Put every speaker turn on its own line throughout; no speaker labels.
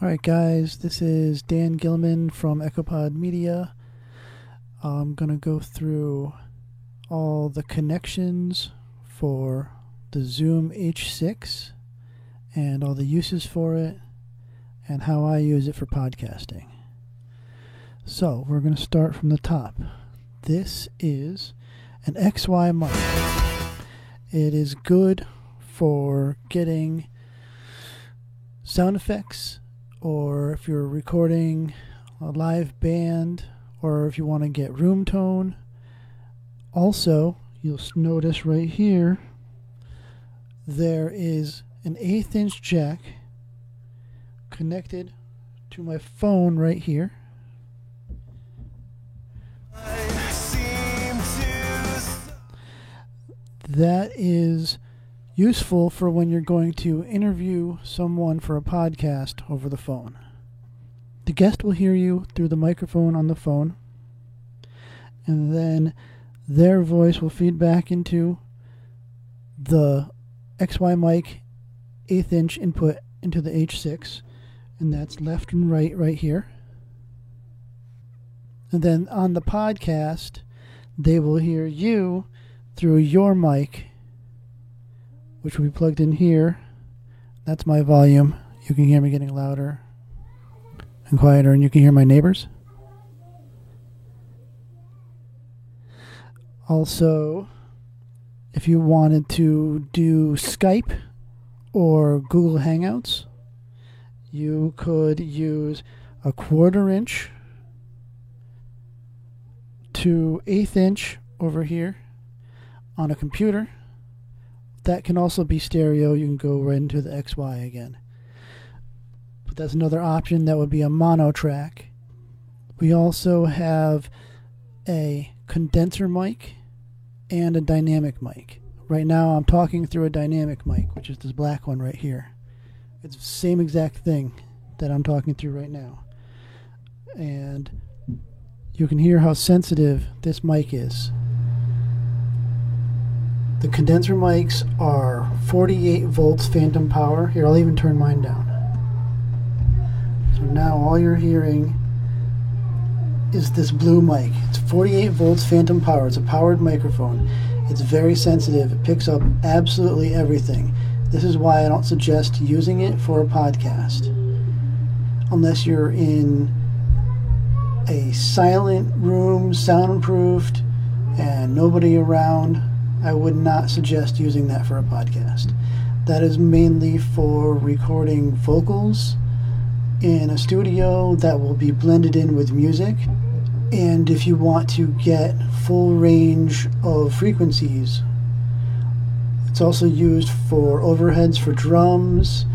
Alright guys, this is Dan Gilman from Echopod Media. I'm going to go through all the connections for the Zoom H6 and all the uses for it and how I use it for podcasting. So we're going to start from the top. This is an XY mic. It is good for getting sound effects, or if you're recording a live band, or if you want to get room tone. Also, you'll notice right here, there is an 1/8 inch jack connected to my phone right here. That is useful for when you're going to interview someone for a podcast over the phone. The guest will hear you through the microphone on the phone, and then their voice will feed back into the XY mic 1/8 inch input into the H6, and that's left and right here. And then on the podcast, they will hear you through your mic, which will be plugged in here. That's my volume. You can hear me getting louder and quieter, and you can hear my neighbors. Also, if you wanted to do Skype or Google Hangouts, you could use a 1/4 inch to 1/8 inch over here on a computer. That can also be stereo. You can go right into the XY again. But that's another option. That would be a mono track. We also have a condenser mic and a dynamic mic. Right now I'm talking through a dynamic mic, which is this black one right here. It's the same exact thing that I'm talking through right now. And you can hear how sensitive this mic is. The condenser mics are 48 volts phantom power. Here, I'll even turn mine down. So now all you're hearing is this blue mic. It's 48 volts phantom power. It's a powered microphone. It's very sensitive. It picks up absolutely everything. This is why I don't suggest using it for a podcast. Unless you're in a silent room, soundproofed, and nobody around, I would not suggest using that for a podcast. That is mainly for recording vocals in a studio that will be blended in with music. And if you want to get full range of frequencies, it's also used for overheads for drums,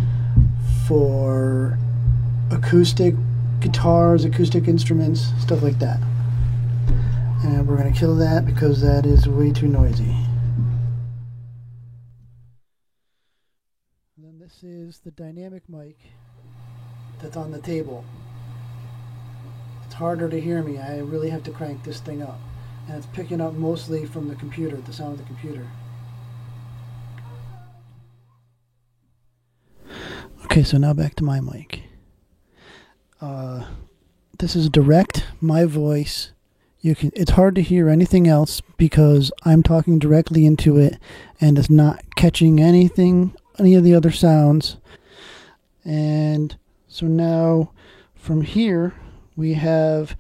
for acoustic guitars, acoustic instruments, stuff like that. And we're going to kill that because that is way too noisy. And then this is the dynamic mic that's on the table. It's harder to hear me. I really have to crank this thing up. And it's picking up mostly from the computer, the sound of the computer. Okay, so now back to my mic. This is direct, my voice. It's hard to hear anything else because I'm talking directly into it and it's not catching any of the other sounds. And so now from here we have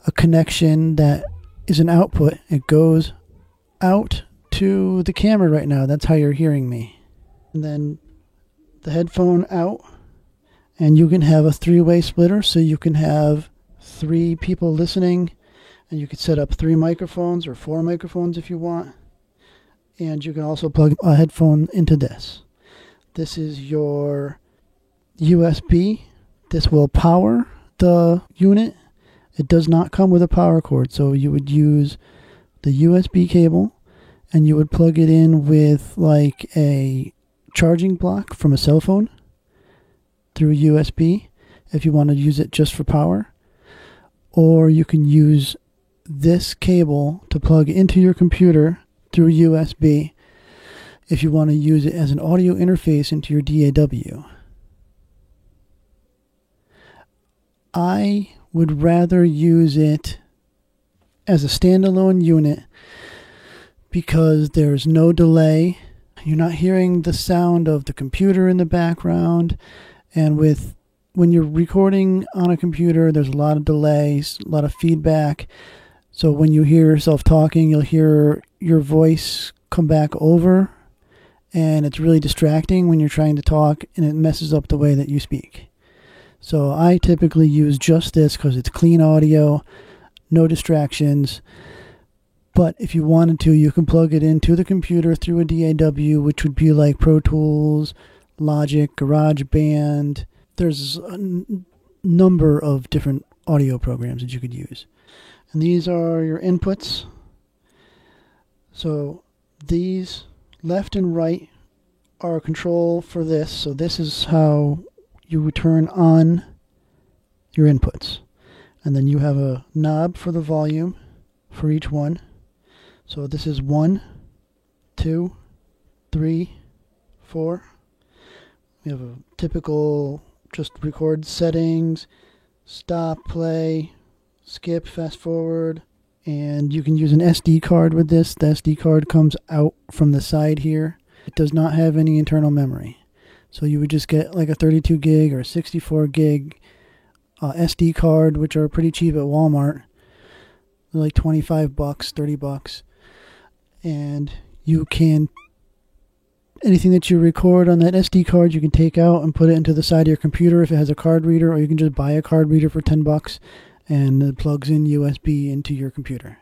a connection that is an output. It goes out to the camera right now. That's how you're hearing me. And then the headphone out, and you can have a 3-way splitter, so you can have 3 people listening. And you could set up 3 microphones or 4 microphones if you want. And you can also plug a headphone into this. This is your USB. This will power the unit. It does not come with a power cord. So you would use the USB cable and you would plug it in with like a charging block from a cell phone through USB if you want to use it just for power. Or you can use this cable to plug into your computer through USB if you want to use it as an audio interface into your DAW. I would rather use it as a standalone unit because there's no delay. You're not hearing the sound of the computer in the background. And when you're recording on a computer, there's a lot of delays, a lot of feedback. So when you hear yourself talking, you'll hear your voice come back over, and it's really distracting when you're trying to talk, and it messes up the way that you speak. So I typically use just this because it's clean audio, no distractions. But if you wanted to, you can plug it into the computer through a DAW, which would be like Pro Tools, Logic, GarageBand. There's a number of different audio programs that you could use. And these are your inputs. So these left and right are control for this. So this is how you would turn on your inputs. And then you have a knob for the volume for each one. So this is 1, 2, 3, 4. We have a typical just record settings, stop, play, skip, fast forward, and you can use an SD card with this. The SD card comes out from the side here. It does not have any internal memory. So you would just get like a 32 gig or 64 gig SD card, which are pretty cheap at Walmart. They're like $25, $30. And you can, anything that you record on that SD card, you can take out and put it into the side of your computer if it has a card reader, or you can just buy a card reader for $10 and it plugs in USB into your computer.